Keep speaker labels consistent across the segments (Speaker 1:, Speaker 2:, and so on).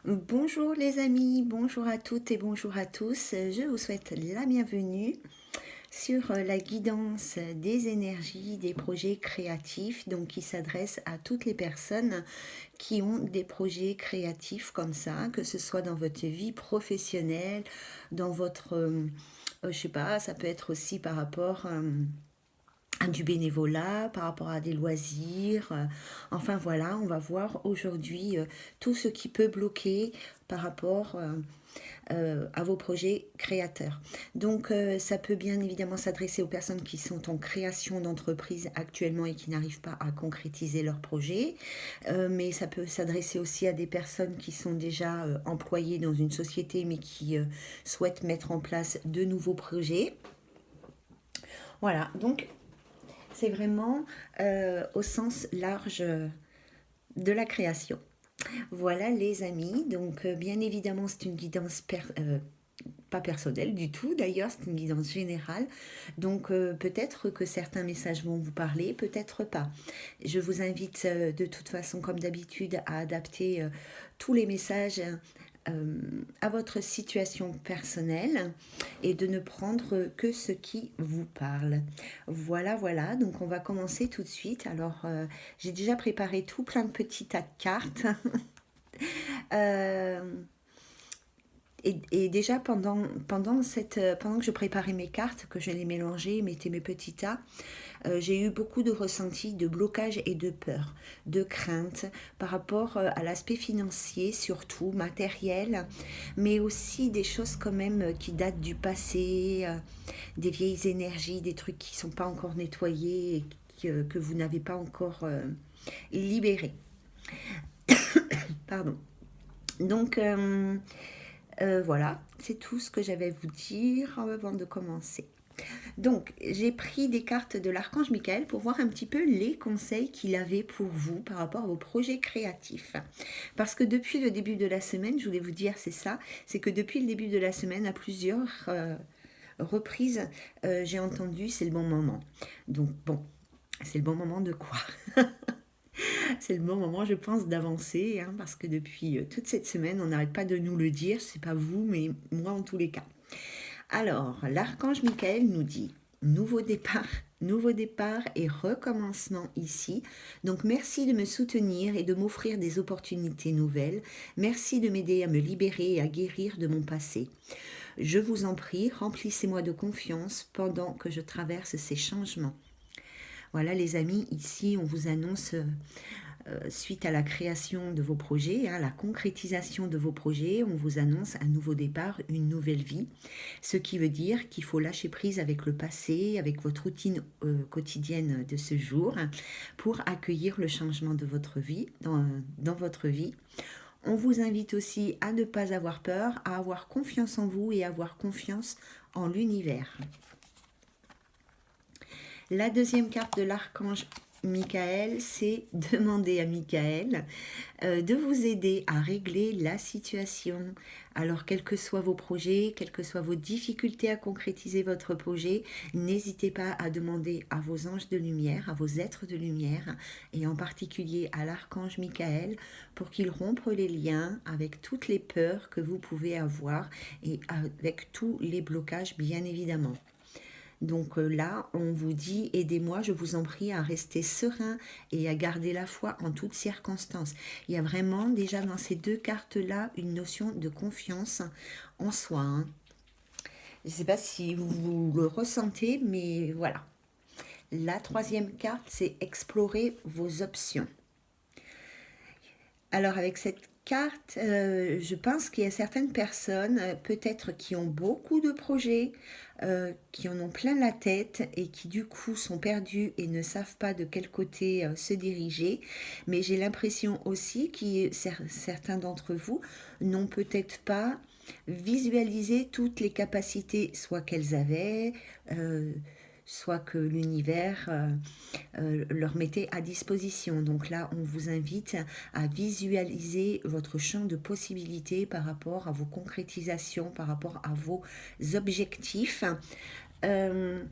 Speaker 1: Bonjour les amis, bonjour à toutes et bonjour à tous. Je vous souhaite la bienvenue sur la guidance des énergies, des projets créatifs, donc qui s'adresse à toutes les personnes qui ont des projets créatifs comme ça, que ce soit dans votre vie professionnelle, dans votre, je sais pas, ça peut être aussi par rapport du bénévolat, par rapport à des loisirs. Enfin voilà, on va voir aujourd'hui tout ce qui peut bloquer par rapport à vos projets créateurs. Donc ça peut bien évidemment s'adresser aux personnes qui sont en création d'entreprise actuellement et qui n'arrivent pas à concrétiser leur projet. Mais ça peut s'adresser aussi à des personnes qui sont déjà employées dans une société mais qui souhaitent mettre en place de nouveaux projets. Voilà, donc c'est vraiment au sens large de la création. Voilà les amis, donc bien évidemment c'est une guidance pas personnelle du tout d'ailleurs, c'est une guidance générale. Donc peut-être que certains messages vont vous parler, peut-être pas. Je vous invite de toute façon comme d'habitude à adapter tous les messages à votre situation personnelle et de ne prendre que ce qui vous parle. Voilà, voilà, donc on va commencer tout de suite. Alors j'ai déjà préparé tout plein de petits tas de cartes. Euh, et déjà pendant que je préparais mes cartes, que je les mélangeais, mettais mes petits tas, j'ai eu beaucoup de ressentis de blocage et de peur, de crainte par rapport à l'aspect financier, surtout matériel, mais aussi des choses quand même qui datent du passé, des vieilles énergies, des trucs qui ne sont pas encore nettoyés et que vous n'avez pas encore libérés. Pardon. Donc voilà, c'est tout ce que j'avais à vous dire avant de commencer. Donc, j'ai pris des cartes de l'archange Michael pour voir un petit peu les conseils qu'il avait pour vous par rapport à vos projets créatifs. Parce que depuis le début de la semaine, je voulais vous dire, c'est ça, c'est que depuis le début de la semaine, à plusieurs reprises, j'ai entendu c'est le bon moment. Donc, bon, c'est le bon moment de quoi? C'est le bon moment, je pense, d'avancer, hein, parce que depuis toute cette semaine, on n'arrête pas de nous le dire, c'est pas vous, mais moi en tous les cas. Alors, l'archange Michael nous dit nouveau départ et recommencement ici. Donc, merci de me soutenir et de m'offrir des opportunités nouvelles. Merci de m'aider à me libérer et à guérir de mon passé. Je vous en prie, remplissez-moi de confiance pendant que je traverse ces changements. Voilà les amis, ici on vous annonce suite à la création de vos projets, la concrétisation de vos projets, on vous annonce un nouveau départ, une nouvelle vie. Ce qui veut dire qu'il faut lâcher prise avec le passé, avec votre routine quotidienne de ce jour, pour accueillir le changement de votre vie, dans votre vie. On vous invite aussi à ne pas avoir peur, à avoir confiance en vous et à avoir confiance en l'univers. La deuxième carte de l'archange Michael, c'est demander à Michael de vous aider à régler la situation. Alors, quels que soient vos projets, quelles que soient vos difficultés à concrétiser votre projet, n'hésitez pas à demander à vos anges de lumière, à vos êtres de lumière, et en particulier à l'archange Michael, pour qu'il rompe les liens avec toutes les peurs que vous pouvez avoir et avec tous les blocages, bien évidemment. Donc là, on vous dit, aidez-moi, je vous en prie, à rester serein et à garder la foi en toutes circonstances. Il y a vraiment déjà dans ces deux cartes-là une notion de confiance en soi, hein. Je ne sais pas si vous le ressentez, mais voilà. La troisième carte, c'est explorer vos options. Alors avec cette carte, je pense qu'il y a certaines personnes, peut-être qui ont beaucoup de projets, qui en ont plein la tête et qui du coup sont perdus et ne savent pas de quel côté se diriger. Mais j'ai l'impression aussi que certains d'entre vous n'ont peut-être pas visualisé toutes les capacités, soit qu'elles avaient, soit que l'univers leur mettait à disposition. Donc là, on vous invite à visualiser votre champ de possibilités par rapport à vos concrétisations, par rapport à vos objectifs. Euh,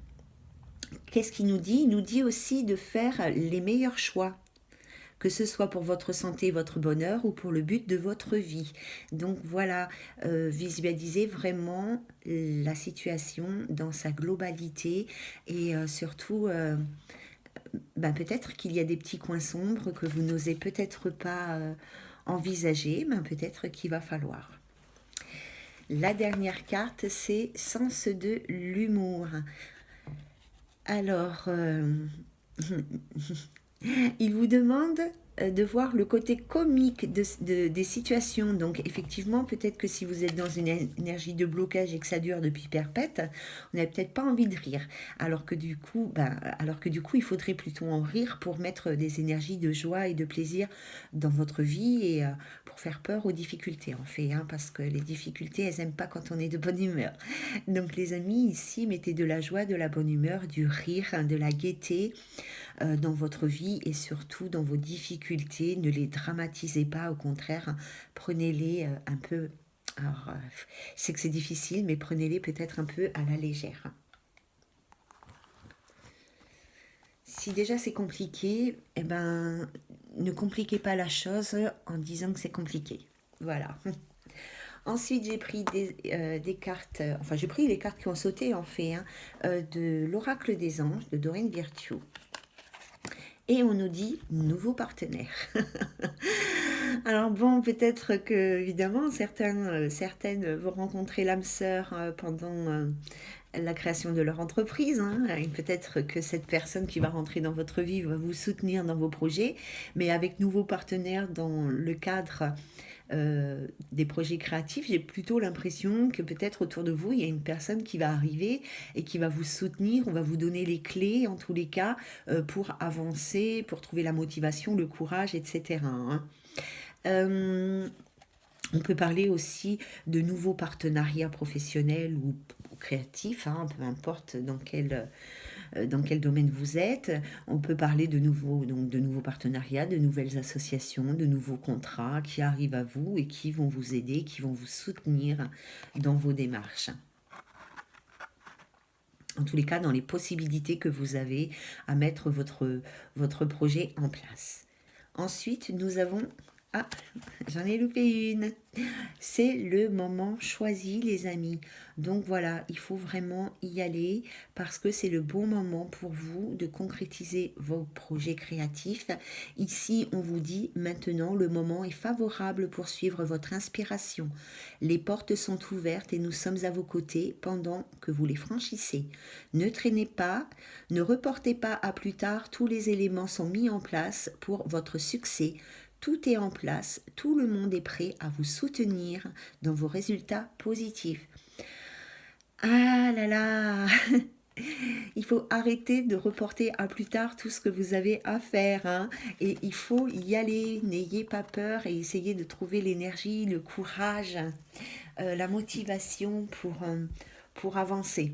Speaker 1: Qu'est-ce qu'il nous dit? Il nous dit aussi de faire les meilleurs choix que ce soit pour votre santé, votre bonheur ou pour le but de votre vie. Donc voilà, visualisez vraiment la situation dans sa globalité et surtout, peut-être qu'il y a des petits coins sombres que vous n'osez peut-être pas envisager, peut-être qu'il va falloir. La dernière carte, c'est sens de l'humour. Alors, il vous demande de voir le côté comique des situations. Donc effectivement, peut-être que si vous êtes dans une énergie de blocage et que ça dure depuis perpète, on n'a peut-être pas envie de rire. Alors que du coup, il faudrait plutôt en rire pour mettre des énergies de joie et de plaisir dans votre vie et pour faire peur aux difficultés en fait, parce que les difficultés, elles n'aiment pas quand on est de bonne humeur. Donc les amis, ici, mettez de la joie, de la bonne humeur, du rire, de la gaieté dans votre vie et surtout dans vos difficultés. Ne les dramatisez pas, au contraire, prenez-les un peu... Alors, je sais que c'est difficile, mais prenez-les peut-être un peu à la légère. Si déjà c'est compliqué, ne compliquez pas la chose en disant que c'est compliqué. Voilà. Ensuite, j'ai pris des cartes, j'ai pris les cartes qui ont sauté en fait, de l'Oracle des Anges, de Doreen Virtue. Et on nous dit nouveau partenaire. Alors bon, peut-être que évidemment certaines vont rencontrer l'âme sœur pendant la création de leur entreprise. Et peut-être que cette personne qui va rentrer dans votre vie va vous soutenir dans vos projets, mais avec nouveaux partenaires dans le cadre des projets créatifs, j'ai plutôt l'impression que peut-être autour de vous, il y a une personne qui va arriver et qui va vous soutenir, on va vous donner les clés en tous les cas pour avancer, pour trouver la motivation, le courage, etc. On peut parler aussi de nouveaux partenariats professionnels ou créatifs, peu importe dans quel domaine vous êtes. On peut parler de nouveaux partenariats, de nouvelles associations, de nouveaux contrats qui arrivent à vous et qui vont vous aider, qui vont vous soutenir dans vos démarches. En tous les cas, dans les possibilités que vous avez à mettre votre projet en place. Ensuite, nous avons... Ah, j'en ai loupé une. C'est le moment choisi, les amis. Donc voilà, il faut vraiment y aller parce que c'est le bon moment pour vous de concrétiser vos projets créatifs. Ici, on vous dit maintenant, le moment est favorable pour suivre votre inspiration. Les portes sont ouvertes et nous sommes à vos côtés pendant que vous les franchissez. Ne traînez pas, ne reportez pas à plus tard. Tous les éléments sont mis en place pour votre succès. Tout est en place, tout le monde est prêt à vous soutenir dans vos résultats positifs. Ah là là, il faut arrêter de reporter à plus tard tout ce que vous avez à faire. Et il faut y aller, n'ayez pas peur et essayez de trouver l'énergie, le courage, la motivation pour avancer.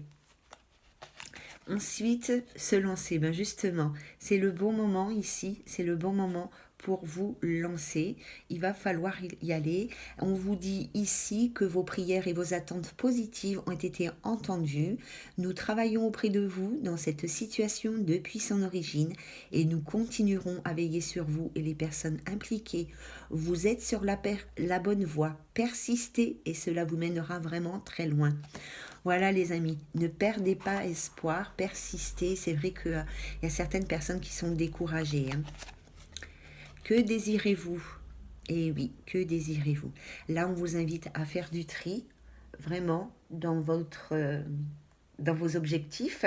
Speaker 1: Ensuite, se lancer, justement, c'est le bon moment ici, c'est le bon moment pour vous lancer. Il va falloir y aller. On vous dit ici que vos prières et vos attentes positives ont été entendues. Nous travaillons auprès de vous dans cette situation depuis son origine et nous continuerons à veiller sur vous et les personnes impliquées. Vous êtes sur la bonne voie. Persistez et cela vous mènera vraiment très loin. Voilà les amis, ne perdez pas espoir, persistez. C'est vrai qu'il y a certaines personnes qui sont découragées. Que désirez-vous? Eh oui, que désirez-vous? Là, on vous invite à faire du tri, vraiment, dans vos objectifs,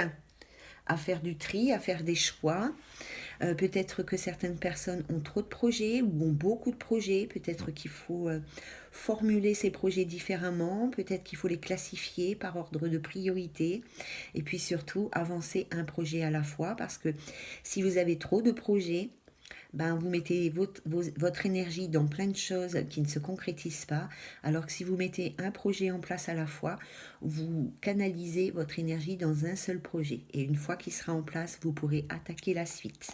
Speaker 1: à faire du tri, à faire des choix. Peut-être que certaines personnes ont trop de projets ou ont beaucoup de projets. Peut-être qu'il faut formuler ces projets différemment. Peut-être qu'il faut les classifier par ordre de priorité. Et puis surtout, avancer un projet à la fois. Parce que si vous avez trop de projets, vous mettez votre énergie dans plein de choses qui ne se concrétisent pas, alors que si vous mettez un projet en place à la fois, vous canalisez votre énergie dans un seul projet. Et une fois qu'il sera en place, vous pourrez attaquer la suite.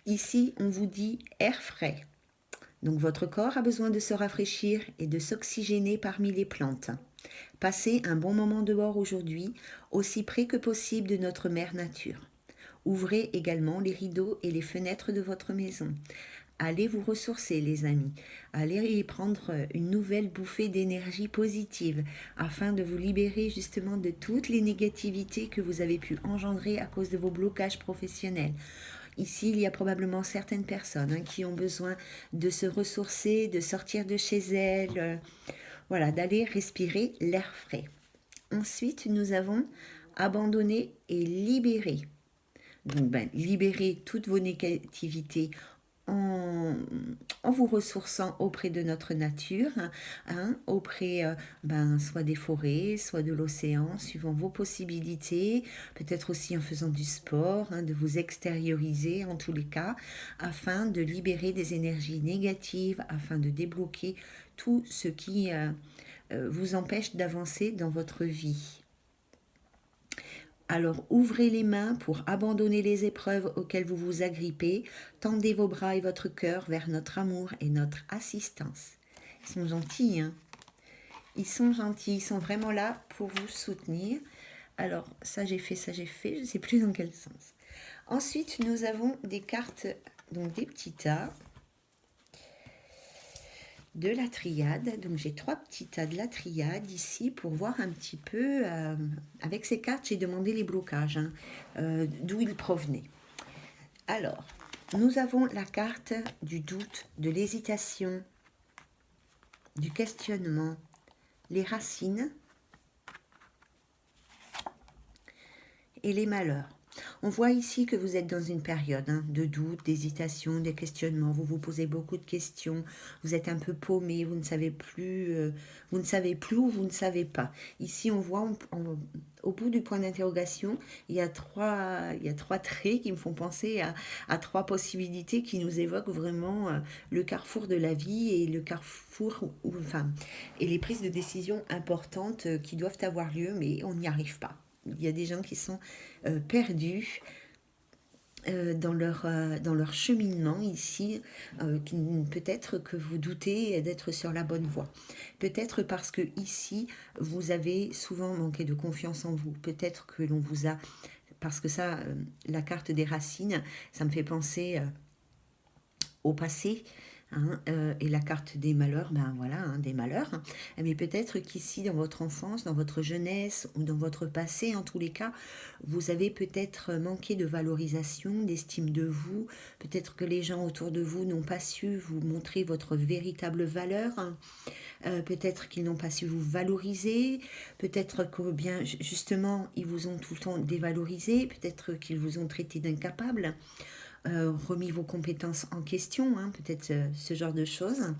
Speaker 1: Ici, on vous dit air frais. Donc votre corps a besoin de se rafraîchir et de s'oxygéner parmi les plantes. Passez un bon moment dehors aujourd'hui, aussi près que possible de notre mère nature. Ouvrez également les rideaux et les fenêtres de votre maison. Allez vous ressourcer, les amis. Allez y prendre une nouvelle bouffée d'énergie positive afin de vous libérer justement de toutes les négativités que vous avez pu engendrer à cause de vos blocages professionnels. Ici, il y a probablement certaines personnes qui ont besoin de se ressourcer, de sortir de chez elles, voilà, d'aller respirer l'air frais. Ensuite, nous avons abandonné et libéré. Donc, libérez toutes vos négativités en, en vous ressourçant auprès de notre nature, auprès soit des forêts, soit de l'océan, suivant vos possibilités, peut-être aussi en faisant du sport, de vous extérioriser en tous les cas, afin de libérer des énergies négatives, afin de débloquer tout ce qui vous empêche d'avancer dans votre vie. Alors ouvrez les mains pour abandonner les épreuves auxquelles vous vous agrippez. Tendez vos bras et votre cœur vers notre amour et notre assistance. Ils sont gentils, hein? Ils sont gentils, ils sont vraiment là pour vous soutenir. Alors ça j'ai fait, je ne sais plus dans quel sens. Ensuite nous avons des cartes, donc des petits tas de la triade. Donc j'ai 3 petits tas de la triade ici pour voir un petit peu, avec ces cartes j'ai demandé les blocages, d'où ils provenaient. Alors, nous avons la carte du doute, de l'hésitation, du questionnement, les racines et les malheurs. On voit ici que vous êtes dans une période de doute, d'hésitation, de questionnement. Vous vous posez beaucoup de questions. Vous êtes un peu paumé. Vous ne savez plus où vous ne savez pas. Ici, on voit au bout du point d'interrogation, il y a trois traits qui me font penser à 3 possibilités qui nous évoquent vraiment le carrefour de la vie et le carrefour, et les prises de décision importantes qui doivent avoir lieu, mais on n'y arrive pas. Il y a des gens qui sont perdus dans leur cheminement ici, peut-être que vous doutez d'être sur la bonne voie. Peut-être parce que ici, vous avez souvent manqué de confiance en vous. Peut-être que l'on vous a... Parce que ça, la carte des racines, ça me fait penser au passé. Et la carte des malheurs, des malheurs. Mais peut-être qu'ici, dans votre enfance, dans votre jeunesse ou dans votre passé, en tous les cas, vous avez peut-être manqué de valorisation, d'estime de vous. Peut-être que les gens autour de vous n'ont pas su vous montrer votre véritable valeur. Peut-être qu'ils n'ont pas su vous valoriser. Peut-être que, justement, ils vous ont tout le temps dévalorisé. Peut-être qu'ils vous ont traité d'incapable. Remis vos compétences en question, peut-être ce genre de choses.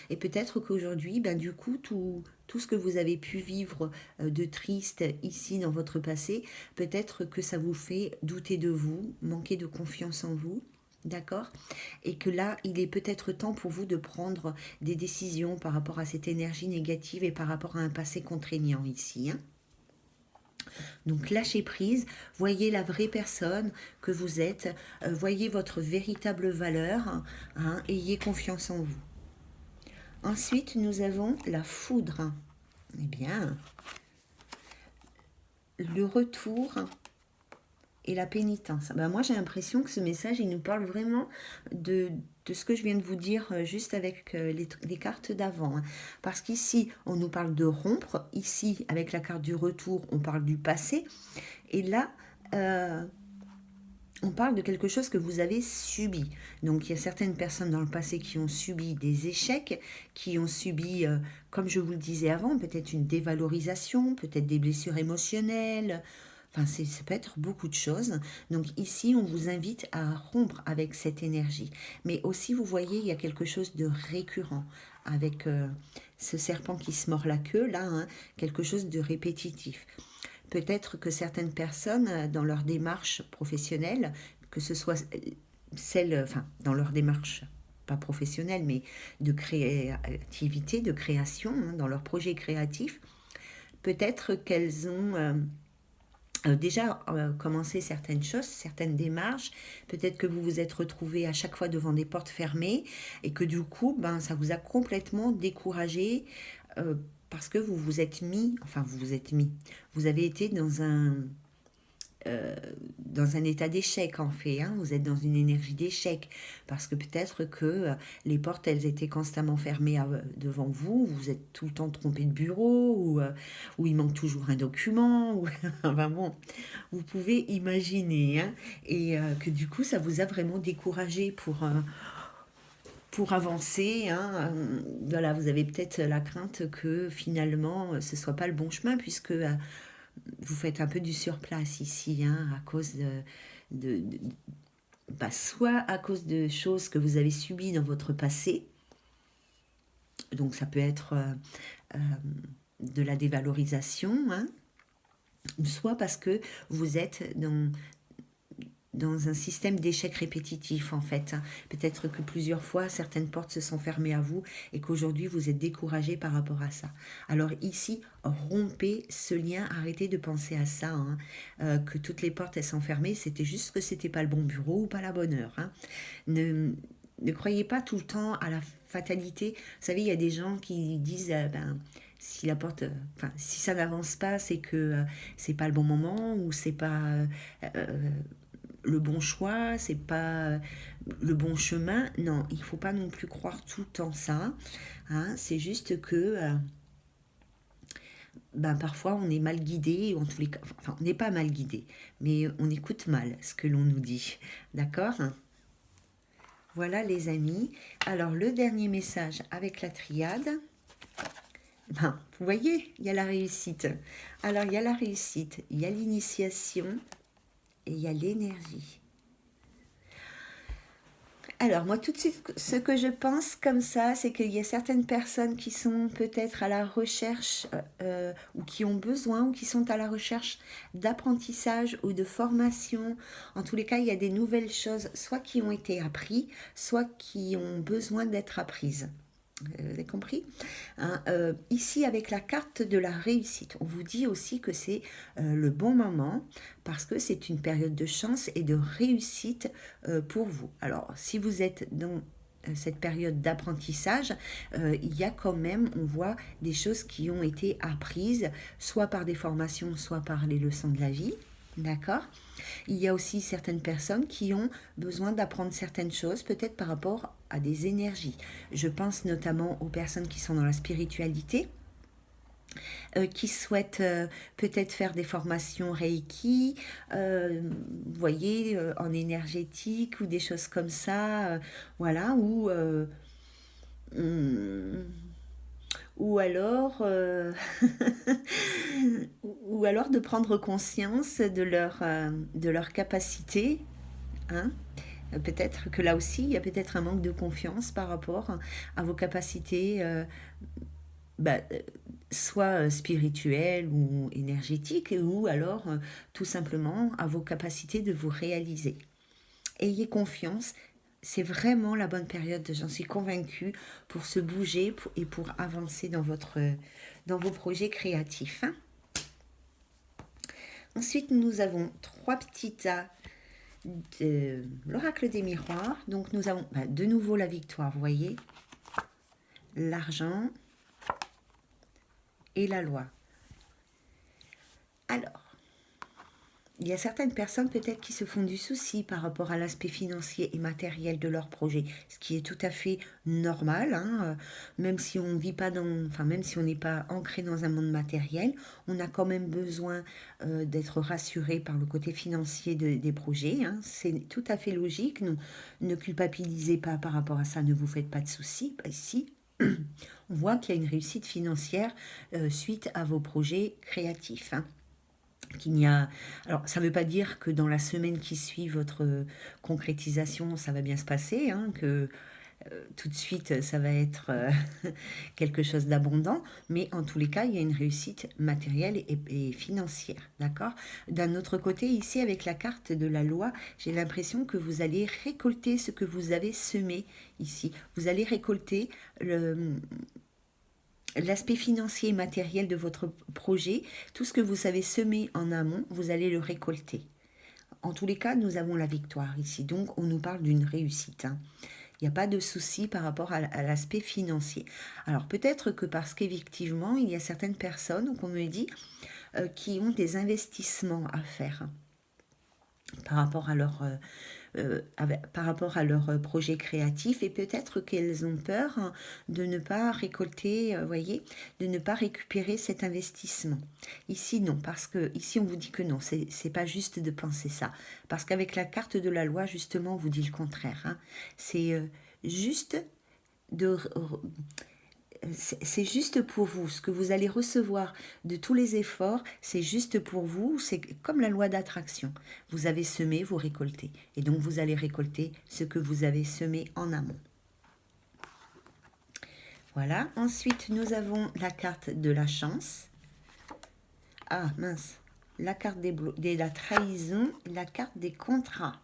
Speaker 1: Et peut-être qu'aujourd'hui, du coup, tout ce que vous avez pu vivre de triste ici dans votre passé, peut-être que ça vous fait douter de vous, manquer de confiance en vous. D'accord? Et que là, il est peut-être temps pour vous de prendre des décisions par rapport à cette énergie négative et par rapport à un passé contraignant ici. Donc lâchez prise, voyez la vraie personne que vous êtes, voyez votre véritable valeur, ayez confiance en vous. Ensuite, nous avons la foudre. Eh bien, le retour et la pénitence. Moi, j'ai l'impression que ce message, il nous parle vraiment de ce que je viens de vous dire juste avec les cartes d'avant. Parce qu'ici, on nous parle de rompre. Ici, avec la carte du retour, on parle du passé. Et là, on parle de quelque chose que vous avez subi. Donc, il y a certaines personnes dans le passé qui ont subi des échecs, qui ont subi, comme je vous le disais avant, peut-être une dévalorisation, peut-être des blessures émotionnelles. Ça peut être beaucoup de choses. Donc ici, on vous invite à rompre avec cette énergie. Mais aussi, vous voyez, il y a quelque chose de récurrent avec ce serpent qui se mord la queue, là, quelque chose de répétitif. Peut-être que certaines personnes, dans leur démarche professionnelle, que ce soit dans leur démarche, pas professionnelle, mais de créativité, de création, dans leur projet créatif, peut-être qu'elles ont... déjà commencer certaines choses, certaines démarches, peut-être que vous vous êtes retrouvé à chaque fois devant des portes fermées et que du coup, ça vous a complètement découragé parce que vous avez été dans dans un état d'échec en fait, hein. Vous êtes dans une énergie d'échec parce que peut-être que les portes elles étaient constamment fermées devant vous, vous êtes tout le temps trompé de bureau ou il manque toujours un document ou enfin bon, vous pouvez imaginer, hein, et que du coup ça vous a vraiment découragé pour avancer, hein. Voilà, vous avez peut-être la crainte que finalement ce soit pas le bon chemin puisque vous faites un peu du surplace ici, hein, à cause de bah, soit à cause de choses que vous avez subies dans votre passé, donc ça peut être euh, de la dévalorisation, hein, soit parce que vous êtes dans un système d'échecs répétitif en fait. Peut-être que plusieurs fois certaines portes se sont fermées à vous et qu'aujourd'hui vous êtes découragé par rapport à ça. Alors ici, rompez ce lien, arrêtez de penser à ça, hein, que toutes les portes elles sont fermées, c'était juste que c'était pas le bon bureau ou pas la bonne heure, hein. Ne croyez pas tout le temps à la fatalité. Vous savez, il y a des gens qui disent ben si la porte, enfin si ça n'avance pas, c'est que c'est pas le bon moment ou c'est pas le bon choix, c'est pas le bon chemin. Non, il faut pas non plus croire tout le temps ça, hein. C'est juste que ben, parfois on est mal guidé, ou en tous les cas, enfin on n'est pas mal guidé, mais on écoute mal ce que l'on nous dit. D'accord? Voilà les amis. Alors le dernier message avec la triade. Ben, vous voyez, il y a la réussite. Alors il y a la réussite, il y a l'initiation et il y a l'énergie. Alors, moi, tout de suite, ce que je pense comme ça, c'est qu'il y a certaines personnes qui sont peut-être à la recherche ou qui ont besoin ou qui sont à la recherche d'apprentissage ou de formation. En tous les cas, il y a des nouvelles choses, soit qui ont été apprises, soit qui ont besoin d'être apprises. Vous avez compris, hein, ici, avec la carte de la réussite, on vous dit aussi que c'est le bon moment parce que c'est une période de chance et de réussite pour vous. Alors, si vous êtes dans cette période d'apprentissage, il y a quand même, on voit des choses qui ont été apprises, soit par des formations, soit par les leçons de la vie. D'accord? Il y a aussi certaines personnes qui ont besoin d'apprendre certaines choses, peut-être par rapport à des énergies. Je pense notamment aux personnes qui sont dans la spiritualité, qui souhaitent peut-être faire des formations Reiki, vous voyez, en énergétique ou des choses comme ça, voilà, hum, ou alors, ou alors de prendre conscience de leur capacité, hein. Peut-être que là aussi, il y a peut-être un manque de confiance par rapport à vos capacités, bah, soit spirituelles ou énergétiques, ou alors tout simplement à vos capacités de vous réaliser. Ayez confiance, c'est vraiment la bonne période, j'en suis convaincue, pour se bouger et pour avancer dans vos projets créatifs, hein. Ensuite, nous avons 3 petits tas de l'oracle des miroirs. Donc, nous avons de nouveau la victoire, vous voyez, l'argent et la loi. Alors, il y a certaines personnes peut-être qui se font du souci par rapport à l'aspect financier et matériel de leur projet, ce qui est tout à fait normal, hein. Même si on vit pas même si on n'est pas ancré dans un monde matériel, on a quand même besoin d'être rassuré par le côté financier des projets, hein. C'est tout à fait logique. Ne culpabilisez pas par rapport à ça, ne vous faites pas de soucis. Ici, on voit qu'il y a une réussite financière suite à vos projets créatifs, hein. Alors, ça ne veut pas dire que dans la semaine qui suit votre concrétisation, ça va bien se passer, hein, que tout de suite, ça va être quelque chose d'abondant, mais en tous les cas, il y a une réussite matérielle et financière, d'accord? D'un autre côté, ici, avec la carte de la loi, j'ai l'impression que vous allez récolter ce que vous avez semé ici. Vous allez récolter l'aspect financier et matériel de votre projet, tout ce que vous avez semé en amont, vous allez le récolter. En tous les cas, nous avons la victoire ici, donc on nous parle d'une réussite, hein. Il n'y a pas de souci par rapport à l'aspect financier. Alors peut-être que parce qu'effectivement, il y a certaines personnes, qu'on me dit, qui ont des investissements à faire. par rapport à leur par rapport à leur projet créatif, et peut-être qu'elles ont peur de ne pas récolter, voyez, de ne pas récupérer cet investissement. Ici, non, parce que ici, on vous dit que non, c'est pas juste de penser ça. Parce qu'avec la carte de la loi, justement, on vous dit le contraire, hein. C'est juste de c'est juste pour vous. Ce que vous allez recevoir de tous les efforts, c'est juste pour vous. C'est comme la loi d'attraction. Vous avez semé, vous récoltez. Et donc, vous allez récolter ce que vous avez semé en amont. Voilà. Ensuite, nous avons la carte de la chance. Ah, mince. La carte de la trahison, la carte des contrats.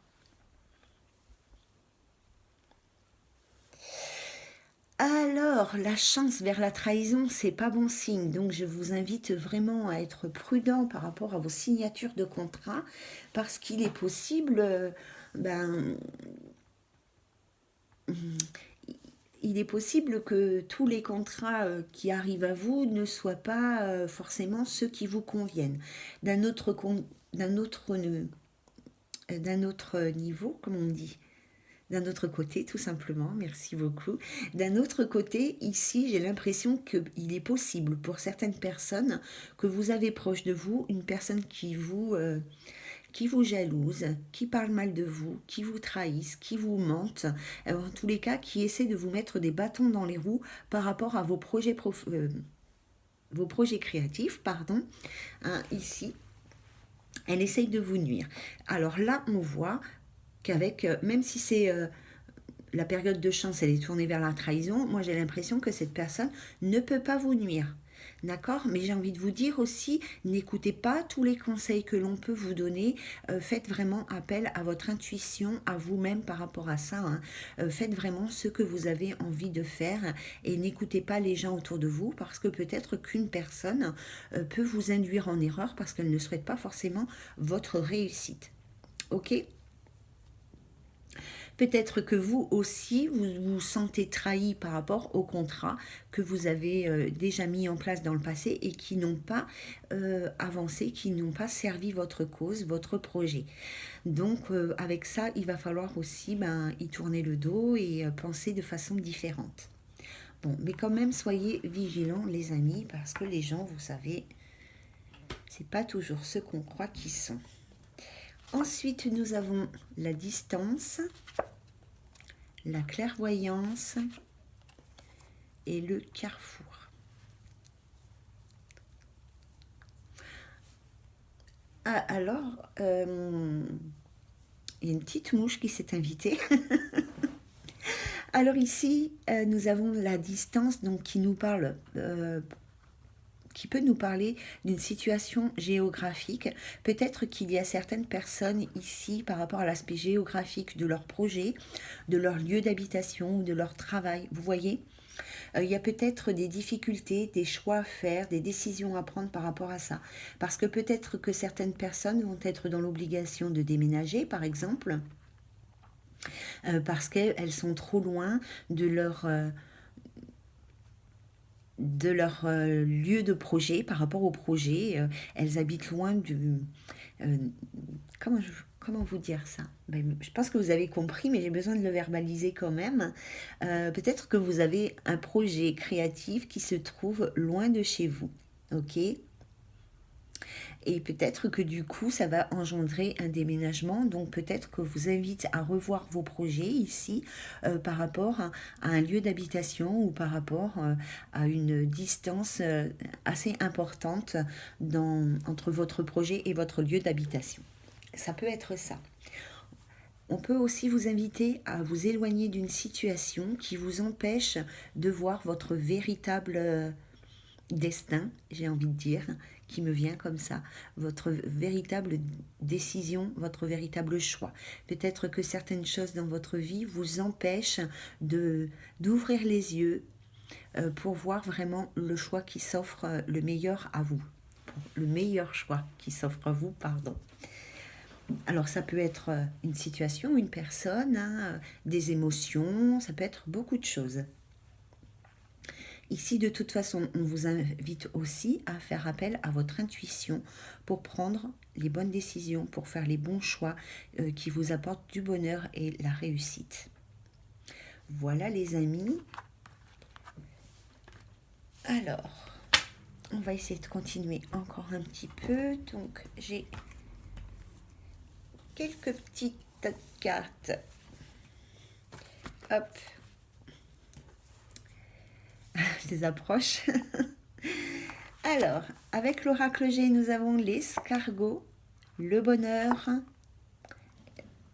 Speaker 1: Alors, la chance vers la trahison, c'est pas bon signe. Donc, je vous invite vraiment à être prudent par rapport à vos signatures de contrat, parce qu'il est possible, il est possible que tous les contrats qui arrivent à vous ne soient pas forcément ceux qui vous conviennent. D'un autre, d'un autre niveau, comme on dit. D'un autre côté, tout simplement, merci beaucoup. D'un autre côté, ici, j'ai l'impression qu'il est possible pour certaines personnes que vous avez proche de vous une personne qui vous jalouse, qui parle mal de vous, qui vous trahisse, qui vous mente, en tous les cas, qui essaie de vous mettre des bâtons dans les roues par rapport à vos projets créatifs, pardon, hein, ici. Elle essaye de vous nuire. Alors là, on voit qu'avec, même si c'est la période de chance, elle est tournée vers la trahison, moi j'ai l'impression que cette personne ne peut pas vous nuire. D'accord? Mais j'ai envie de vous dire aussi, n'écoutez pas tous les conseils que l'on peut vous donner. Faites vraiment appel à votre intuition, à vous-même par rapport à ça, hein. Faites vraiment ce que vous avez envie de faire et n'écoutez pas les gens autour de vous, parce que peut-être qu'une personne peut vous induire en erreur parce qu'elle ne souhaite pas forcément votre réussite. Ok? Peut-être que vous aussi, vous vous sentez trahi par rapport aux contrats que vous avez déjà mis en place dans le passé et qui n'ont pas avancé, qui n'ont pas servi votre cause, votre projet. Donc avec ça, il va falloir aussi y tourner le dos et penser de façon différente. Bon, mais quand même, soyez vigilants, les amis, parce que les gens, vous savez, c'est pas toujours ce qu'on croit qu'ils sont. Ensuite, nous avons la distance, la clairvoyance et le carrefour. Ah, alors, il y a une petite mouche qui s'est invitée. Alors ici, nous avons la distance, donc qui nous parle, qui peut nous parler d'une situation géographique. Peut-être qu'il y a certaines personnes ici, par rapport à l'aspect géographique de leur projet, de leur lieu d'habitation ou de leur travail, vous voyez, il y a peut-être des difficultés, des choix à faire, des décisions à prendre par rapport à ça. Parce que peut-être que certaines personnes vont être dans l'obligation de déménager, par exemple, parce qu'elles sont trop loin de leur lieu de projet par rapport au projet. Elles habitent loin du... euh, comment vous dire ça? Je pense que vous avez compris, mais j'ai besoin de le verbaliser quand même. Peut-être que vous avez un projet créatif qui se trouve loin de chez vous. Ok? Et peut-être que du coup, ça va engendrer un déménagement. Donc peut-être que vous invite à revoir vos projets ici par rapport à un lieu d'habitation ou par rapport à une distance assez importante entre votre projet et votre lieu d'habitation. Ça peut être ça. On peut aussi vous inviter à vous éloigner d'une situation qui vous empêche de voir votre véritable destin, j'ai envie de dire, qui me vient comme ça, votre véritable décision, votre véritable choix. Peut-être que certaines choses dans votre vie vous empêchent d'ouvrir les yeux pour voir vraiment le choix qui s'offre le meilleur à vous. Le meilleur choix qui s'offre à vous, pardon. Alors ça peut être une situation, une personne, hein, des émotions, ça peut être beaucoup de choses Ici, de toute façon, on vous invite aussi à faire appel à votre intuition pour prendre les bonnes décisions, pour faire les bons choix qui vous apportent du bonheur et la réussite. Voilà les amis. Alors, on va essayer de continuer encore un petit peu. Donc, j'ai quelques petites cartes. Hop. Je les approche. Alors, avec l'oracle G, nous avons l'escargot, le bonheur,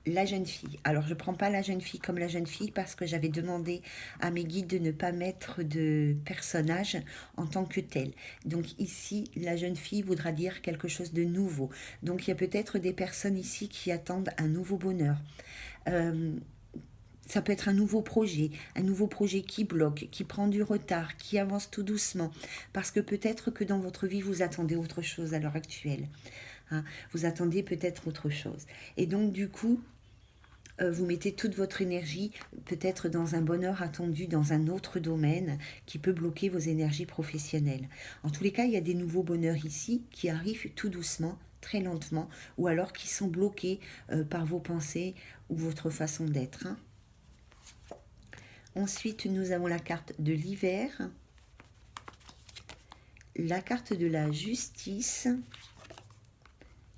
Speaker 1: la jeune fille. Alors, je ne prends pas la jeune fille comme la jeune fille parce que j'avais demandé à mes guides de ne pas mettre de personnage en tant que tel. Donc ici, la jeune fille voudra dire quelque chose de nouveau. Donc, il y a peut-être des personnes ici qui attendent un nouveau bonheur. Ça peut être un nouveau projet qui bloque, qui prend du retard, qui avance tout doucement, parce que peut-être que dans votre vie, vous attendez autre chose à l'heure actuelle. Hein, vous attendez peut-être autre chose. Et donc, du coup, vous mettez toute votre énergie peut-être dans un bonheur attendu dans un autre domaine qui peut bloquer vos énergies professionnelles. En tous les cas, il y a des nouveaux bonheurs ici qui arrivent tout doucement, très lentement, ou alors qui sont bloqués par vos pensées ou votre façon d'être. Hein. Ensuite, nous avons la carte de l'hiver, la carte de la justice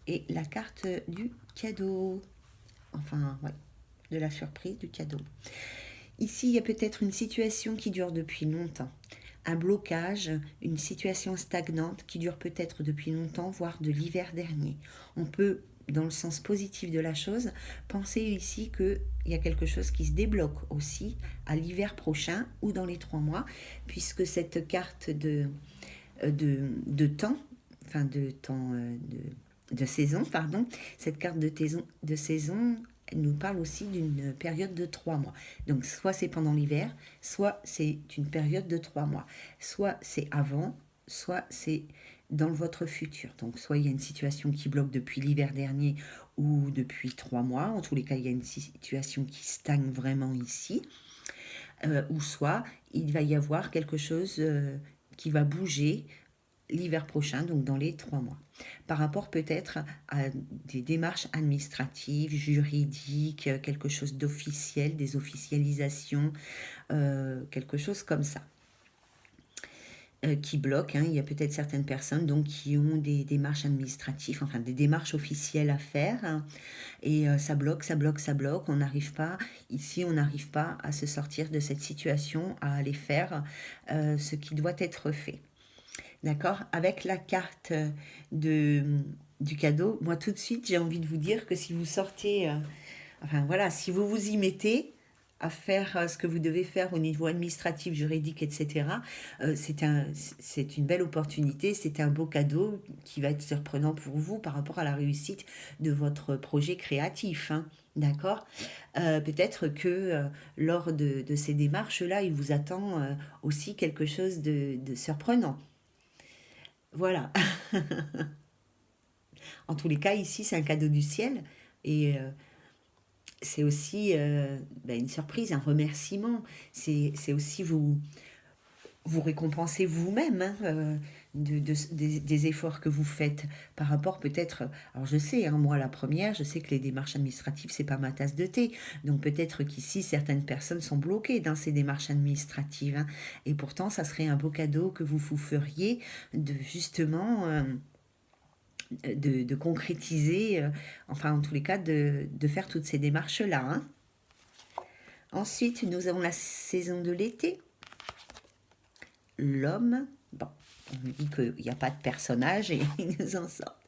Speaker 1: et la carte du cadeau. Enfin, ouais, de la surprise, du cadeau. Ici, il y a peut-être une situation qui dure depuis longtemps. Un blocage, une situation stagnante qui dure peut-être depuis longtemps, voire de l'hiver dernier. On peut, dans le sens positif de la chose, penser ici qu'il y a quelque chose qui se débloque aussi à l'hiver prochain ou dans les 3 mois, puisque cette carte de temps, enfin de saison, pardon, cette carte de saison nous parle aussi d'une période de 3 mois. Donc, soit c'est pendant l'hiver, soit c'est une période de 3 mois. Soit c'est avant, soit c'est dans votre futur. Donc, soit il y a une situation qui bloque depuis l'hiver dernier ou depuis 3 mois. En tous les cas, il y a une situation qui stagne vraiment ici. Ou soit il va y avoir quelque chose qui va bouger l'hiver prochain, donc dans les 3 mois. Par rapport peut-être à des démarches administratives, juridiques, quelque chose d'officiel, des officialisations, quelque chose comme ça. Qui bloquent. Hein. Il y a peut-être certaines personnes donc, qui ont des démarches administratives, enfin des démarches officielles à faire. Hein. Et ça bloque. On n'arrive pas, ici, on n'arrive pas à se sortir de cette situation, à aller faire ce qui doit être fait. D'accord? Avec la carte du cadeau, moi tout de suite j'ai envie de vous dire que si vous sortez, enfin voilà, si vous vous y mettez à faire ce que vous devez faire au niveau administratif, juridique, etc., c'est une belle opportunité, c'est un beau cadeau qui va être surprenant pour vous par rapport à la réussite de votre projet créatif. Hein. D'accord? Peut-être que lors de ces démarches-là, il vous attend aussi quelque chose de surprenant. Voilà. En tous les cas, ici, c'est un cadeau du ciel et c'est aussi une surprise, un remerciement. C'est aussi vous récompenser vous-même hein, des efforts que vous faites par rapport peut-être. Alors je sais, hein, moi la première, je sais que les démarches administratives, c'est pas ma tasse de thé. Donc peut-être qu'ici, certaines personnes sont bloquées dans ces démarches administratives. Hein, et pourtant, ça serait un beau cadeau que vous feriez de justement. De concrétiser, enfin en tous les cas de faire toutes ces démarches-là. Hein. Ensuite, nous avons la saison de l'été. L'homme, bon, on me dit qu'il n'y a pas de personnage et il nous en sort.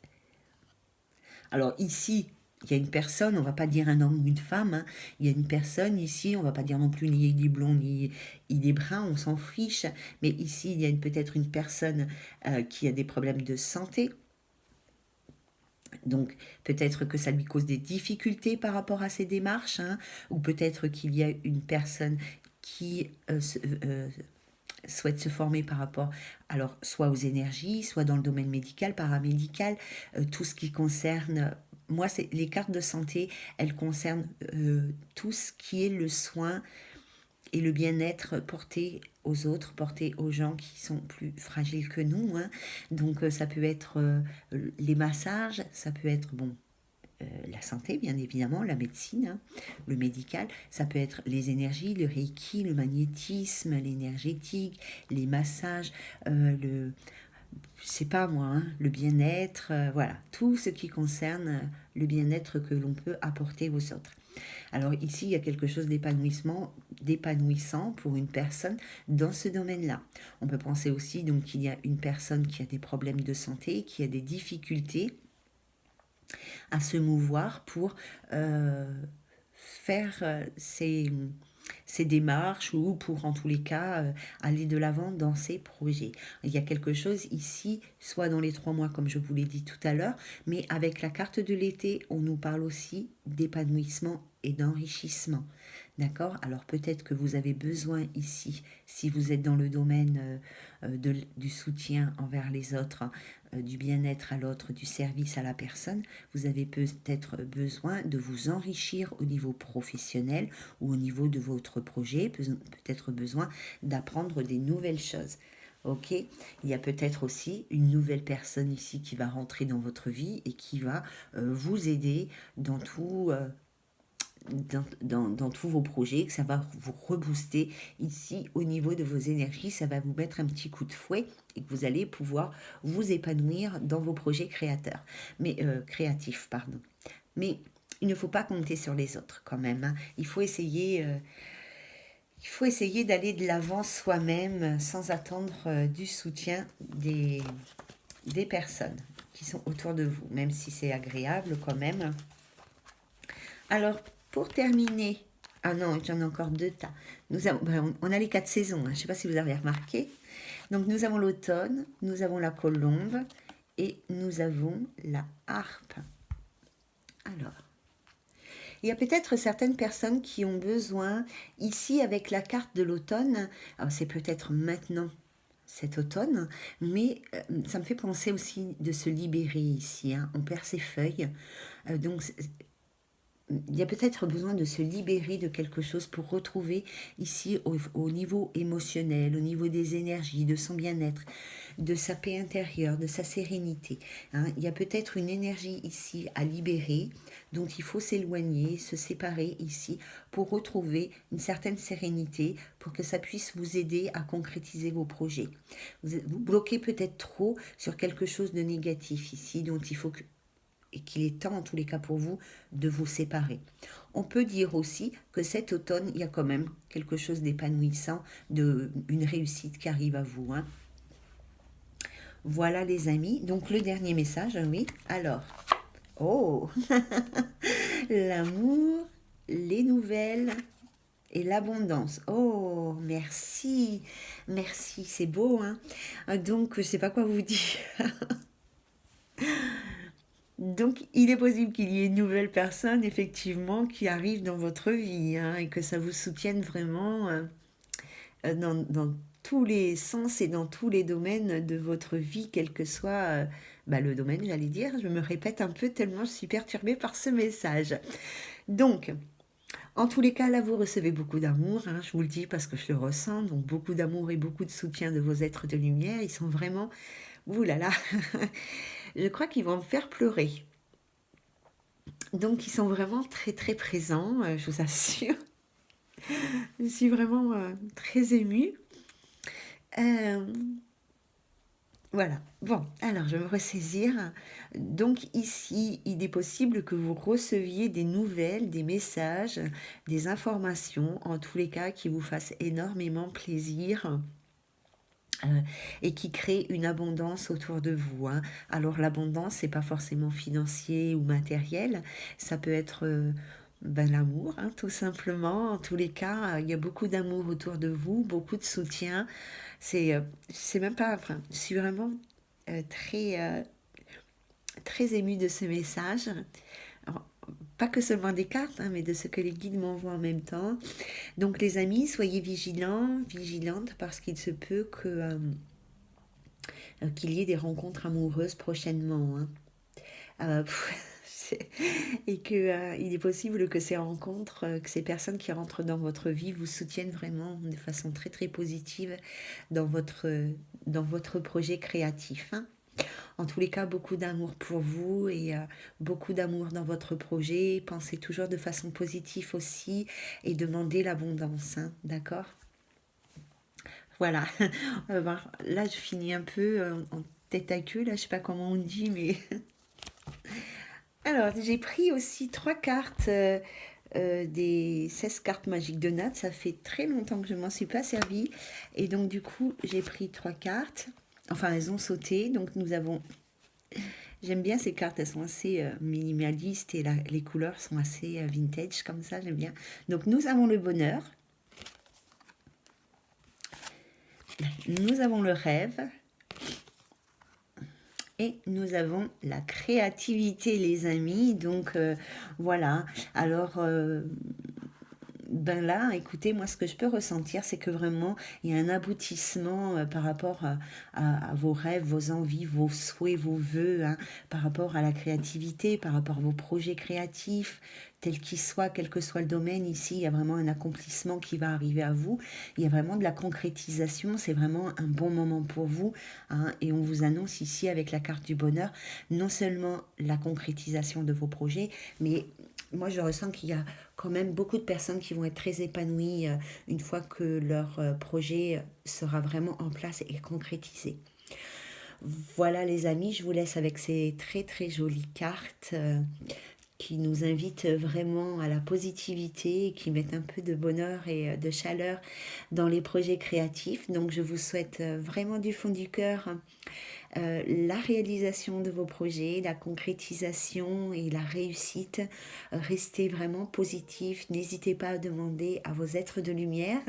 Speaker 1: Alors ici, il y a une personne, on ne va pas dire un homme ou une femme, hein. Il y a une personne ici, on ne va pas dire non plus ni il est blond ni il est brun, on s'en fiche, mais ici il y a peut-être une personne qui a des problèmes de santé. Donc peut-être que ça lui cause des difficultés par rapport à ses démarches, hein, ou peut-être qu'il y a une personne qui souhaite se former par rapport, alors soit aux énergies, soit dans le domaine médical, paramédical, tout ce qui concerne, moi c'est les cartes de santé, elles concernent tout ce qui est le soin et le bien-être porté aux autres, porter aux gens qui sont plus fragiles que nous, hein. Donc ça peut être les massages, ça peut être la santé, bien évidemment, la médecine, hein, le médical, ça peut être les énergies, le reiki, le magnétisme, l'énergétique, les massages, je sais pas moi, hein, le bien-être, voilà, tout ce qui concerne le bien-être que l'on peut apporter aux autres. Alors ici, il y a quelque chose d'épanouissant pour une personne dans ce domaine-là. On peut penser aussi donc qu'il y a une personne qui a des problèmes de santé, qui a des difficultés à se mouvoir pour faire ses démarches ou pour en tous les cas aller de l'avant dans ses projets. Il y a quelque chose ici, soit dans les 3 mois comme je vous l'ai dit tout à l'heure, mais avec la carte de l'été, on nous parle aussi d'épanouissement et d'enrichissement. D'accord? Alors peut-être que vous avez besoin ici, si vous êtes dans le domaine du soutien envers les autres, du bien-être à l'autre, du service à la personne, vous avez peut-être besoin de vous enrichir au niveau professionnel ou au niveau de votre projet, peut-être besoin d'apprendre des nouvelles choses. Ok, il y a peut-être aussi une nouvelle personne ici qui va rentrer dans votre vie et qui va vous aider dans tout, dans tous vos projets, que ça va vous rebooster ici au niveau de vos énergies, ça va vous mettre un petit coup de fouet et que vous allez pouvoir vous épanouir dans vos projets créatifs, pardon. Mais il ne faut pas compter sur les autres quand même, hein. Il faut essayer d'aller de l'avant soi-même sans attendre du soutien des personnes qui sont autour de vous, même si c'est agréable quand même. Alors, pour terminer, ah non, j'en ai encore 2 tas. On a les 4 saisons, hein, je ne sais pas si vous avez remarqué. Donc, nous avons l'automne, nous avons la colombe et nous avons la harpe. Alors, il y a peut-être certaines personnes qui ont besoin, ici avec la carte de l'automne, alors c'est peut-être maintenant cet automne, mais ça me fait penser aussi de se libérer ici, hein. On perd ses feuilles, donc il y a peut-être besoin de se libérer de quelque chose pour retrouver ici au niveau émotionnel, au niveau des énergies, de son bien-être, de sa paix intérieure, de sa sérénité, hein. Il y a peut-être une énergie ici à libérer, dont il faut s'éloigner, se séparer ici pour retrouver une certaine sérénité, pour que ça puisse vous aider à concrétiser vos projets. Vous bloquez peut-être trop sur quelque chose de négatif ici, dont il faut et qu'il est temps en tous les cas pour vous de vous séparer. On peut dire aussi que cet automne, il y a quand même quelque chose d'épanouissant, une réussite qui arrive à vous, hein. Voilà les amis, donc le dernier message, oui. Alors, oh, l'amour, les nouvelles et l'abondance. Oh, merci, merci, c'est beau, hein. Donc, je ne sais pas quoi vous dire. Donc, il est possible qu'il y ait une nouvelle personne, effectivement, qui arrive dans votre vie, hein, et que ça vous soutienne vraiment dans tous les sens et dans tous les domaines de votre vie, quel que soit le domaine, j'allais dire. Je me répète un peu tellement je suis perturbée par ce message. Donc, en tous les cas, là, vous recevez beaucoup d'amour, hein, je vous le dis parce que je le ressens, donc beaucoup d'amour et beaucoup de soutien de vos êtres de lumière. Ils sont vraiment... Ouh là là, je crois qu'ils vont me faire pleurer. Donc, ils sont vraiment très, très présents, je vous assure. Je suis vraiment très émue. Voilà. Bon, alors, je vais me ressaisir. Donc, ici, il est possible que vous receviez des nouvelles, des messages, des informations, en tous les cas, qui vous fassent énormément plaisir. Et qui crée une abondance autour de vous, hein. Alors l'abondance, c'est pas forcément financier ou matériel, ça peut être l'amour, hein, tout simplement. En tous les cas, il y a beaucoup d'amour autour de vous, beaucoup de soutien. C'est même pas, enfin, je suis vraiment très émue de ce message. Alors, pas que seulement des cartes, hein, mais de ce que les guides m'envoient en même temps. Donc les amis, soyez vigilants, vigilantes, parce qu'il se peut que qu'il y ait des rencontres amoureuses prochainement, hein. Et que il est possible que ces rencontres, que ces personnes qui rentrent dans votre vie vous soutiennent vraiment de façon très très positive dans votre projet créatif, hein. En tous les cas, beaucoup d'amour pour vous et beaucoup d'amour dans votre projet. Pensez toujours de façon positive aussi et demandez l'abondance, hein, d'accord? Voilà. On va voir. Là, je finis un peu en tête à queue, là, je sais pas comment on dit, mais... Alors, j'ai pris aussi 3 cartes des 16 cartes magiques de Nat. Ça fait très longtemps que je m'en suis pas servie. Et donc, du coup, j'ai pris 3 cartes. Enfin, elles ont sauté. Donc, nous avons... J'aime bien ces cartes, elles sont assez minimalistes et les couleurs sont assez vintage, comme ça, j'aime bien. Donc, nous avons le bonheur. Nous avons le rêve. Et nous avons la créativité, les amis. Donc, voilà. Alors... ben là, écoutez, moi, ce que je peux ressentir, c'est que vraiment, il y a un aboutissement par rapport à vos rêves, vos envies, vos souhaits, vos vœux, hein, par rapport à la créativité, par rapport à vos projets créatifs, tels qu'ils soient, quel que soit le domaine. Ici, il y a vraiment un accomplissement qui va arriver à vous. Il y a vraiment de la concrétisation. C'est vraiment un bon moment pour vous, hein, et on vous annonce ici, avec la carte du bonheur, non seulement la concrétisation de vos projets, mais moi, je ressens qu'il y a quand même beaucoup de personnes qui vont être très épanouies une fois que leur projet sera vraiment en place et concrétisé. Voilà les amis, je vous laisse avec ces très très jolies cartes qui nous invitent vraiment à la positivité, qui mettent un peu de bonheur et de chaleur dans les projets créatifs. Donc je vous souhaite vraiment du fond du cœur la réalisation de vos projets, la concrétisation et la réussite. Restez vraiment positif. N'hésitez pas à demander à vos êtres de lumière.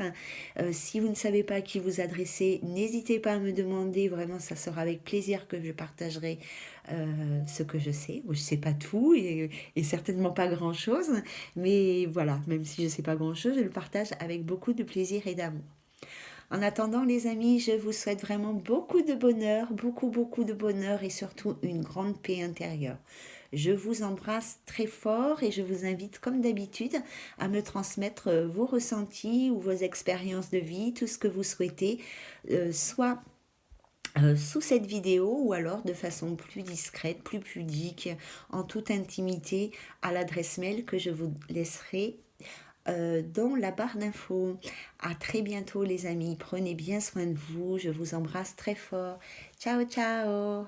Speaker 1: Si vous ne savez pas à qui vous adresser, n'hésitez pas à me demander. Vraiment, ça sera avec plaisir que je partagerai ce que je sais. Je ne sais pas tout et certainement pas grand-chose. Mais voilà, même si je ne sais pas grand-chose, je le partage avec beaucoup de plaisir et d'amour. En attendant, les amis, je vous souhaite vraiment beaucoup de bonheur, beaucoup, beaucoup de bonheur et surtout une grande paix intérieure. Je vous embrasse très fort et je vous invite, comme d'habitude, à me transmettre vos ressentis ou vos expériences de vie, tout ce que vous souhaitez, soit sous cette vidéo ou alors de façon plus discrète, plus pudique, en toute intimité, à l'adresse mail que je vous laisserai dans la barre d'infos. À très bientôt les amis, prenez bien soin de vous, je vous embrasse très fort. Ciao ciao.